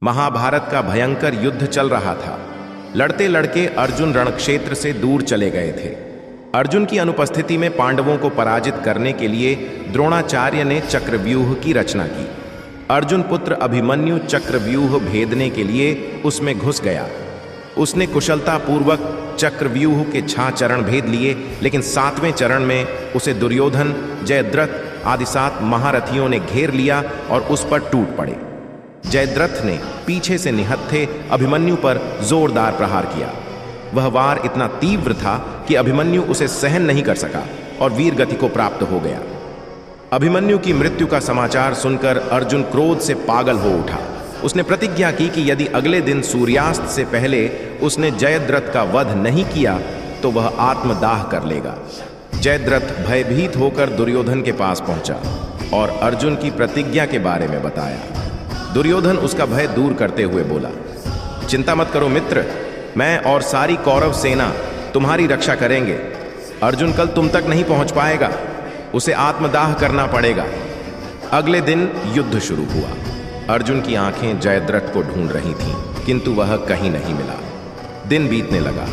महाभारत का भयंकर युद्ध चल रहा था। लड़ते लड़के अर्जुन रणक्षेत्र से दूर चले गए थे। अर्जुन की अनुपस्थिति में पांडवों को पराजित करने के लिए द्रोणाचार्य ने चक्रव्यूह की रचना की। अर्जुन पुत्र अभिमन्यु चक्रव्यूह भेदने के लिए उसमें घुस गया। उसने कुशलतापूर्वक चक्रव्यूह के 6 चरण भेद लिए, लेकिन 7वें चरण में उसे दुर्योधन, जयद्रथ आदि 7 महारथियों ने घेर लिया और उस पर टूट पड़े। जयद्रथ ने पीछे से निहत्थे अभिमन्यु पर जोरदार प्रहार किया। वह वार इतना तीव्र था कि अभिमन्यु उसे सहन नहीं कर सका और वीर गति को प्राप्त हो गया। अभिमन्यु की मृत्यु का समाचार सुनकर अर्जुन क्रोध से पागल हो उठा। उसने प्रतिज्ञा की कि यदि अगले दिन सूर्यास्त से पहले उसने जयद्रथ का वध नहीं किया तो वह आत्मदाह कर लेगा। जयद्रथ भयभीत होकर दुर्योधन के पास पहुंचा और अर्जुन की प्रतिज्ञा के बारे में बताया। दुर्योधन उसका भय दूर करते हुए बोला, चिंता मत करो मित्र, मैं और सारी कौरव सेना तुम्हारी रक्षा करेंगे। अर्जुन कल तुम तक नहीं पहुंच पाएगा, उसे आत्मदाह करना पड़ेगा। अगले दिन युद्ध शुरू हुआ। अर्जुन की आंखें जयद्रथ को ढूंढ रही थीं, किंतु वह कहीं नहीं मिला। दिन बीतने लगा।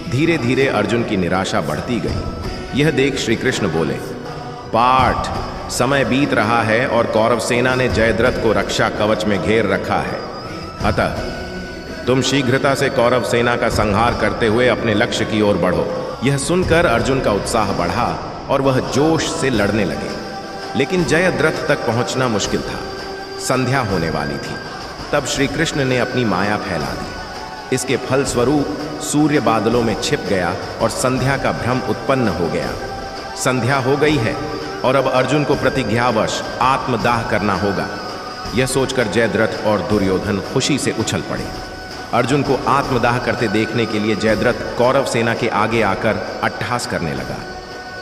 धीरे धीरे अर्जुन की निराशा बढ़ती गई। यह देख श्री कृष्ण बोले, पार्थ, समय बीत रहा है और कौरव सेना ने जयद्रथ को रक्षा कवच में घेर रखा है। अतः तुम शीघ्रता से कौरव सेना का संहार करते हुए अपने लक्ष्य की ओर बढ़ो। यह सुनकर अर्जुन का उत्साह बढ़ा और वह जोश से लड़ने लगे। लेकिन जयद्रथ तक पहुंचना मुश्किल था। संध्या होने वाली थी। तब श्री कृष्ण ने अपनी माया फैला दी। इसके फलस्वरूप सूर्य बादलों में छिप गया और संध्या का भ्रम उत्पन्न हो गया। संध्या हो गई है और अब अर्जुन को प्रतिज्ञावश आत्मदाह करना होगा। यह सोचकर जयद्रथ और दुर्योधन खुशी से उछल पड़े। अर्जुन को आत्मदाह करते देखने के लिए जयद्रथ कौरव सेना के आगे आकर अट्टहास करने लगा।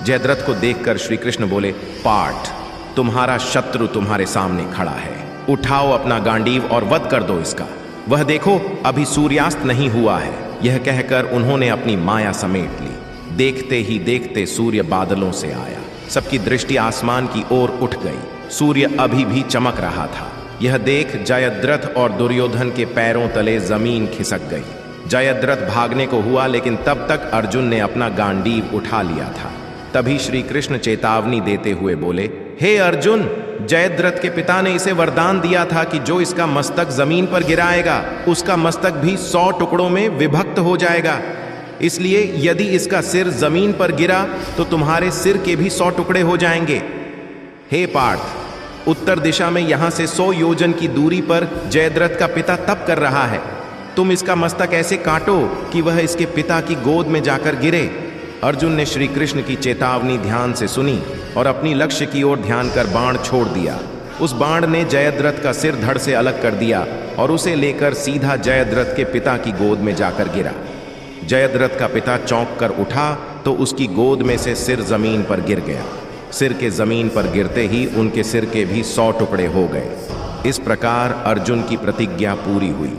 जयद्रथ को देखकर श्री कृष्ण बोले, पार्थ, तुम्हारा शत्रु तुम्हारे सामने खड़ा है। उठाओ अपना गांडीव और वध कर दो इसका। वह देखो, अभी सूर्यास्त नहीं हुआ है। यह कहकर उन्होंने अपनी माया समेट ली। देखते ही देखते सूर्य बादलों से आया। सबकी दृष्टि आसमान की ओर उठ गई। सूर्य अभी भी चमक रहा था। यह देख जयद्रथ और दुर्योधन के पैरों तले जमीन खिसक गई। जयद्रथ भागने को हुआ, लेकिन तब तक अर्जुन ने अपना गांडीव उठा लिया था। तभी श्री कृष्ण चेतावनी देते हुए बोले, हे अर्जुन, जयद्रथ के पिता ने इसे वरदान दिया था कि जो इसका मस्तक जमीन पर गिराएगा उसका मस्तक भी 100 टुकड़ों में विभक्त हो जाएगा। इसलिए यदि इसका सिर जमीन पर गिरा तो तुम्हारे सिर के भी 100 टुकड़े हो जाएंगे। हे पार्थ, उत्तर दिशा में यहां से 100 योजन की दूरी पर जयद्रथ का पिता तप कर रहा है। तुम इसका मस्तक ऐसे काटो कि वह इसके पिता की गोद में जाकर गिरे। अर्जुन ने श्री कृष्ण की चेतावनी ध्यान से सुनी और अपनी लक्ष्य की ओर ध्यान कर बाण छोड़ दिया। उस बाण ने जयद्रथ का सिर धड़ से अलग कर दिया और उसे लेकर सीधा जयद्रथ के पिता की गोद में जाकर गिरा। जयद्रथ का पिता चौंक कर उठा तो उसकी गोद में से सिर जमीन पर गिर गया। सिर के जमीन पर गिरते ही उनके सिर के भी 100 टुकड़े हो गए। इस प्रकार अर्जुन की प्रतिज्ञा पूरी हुई।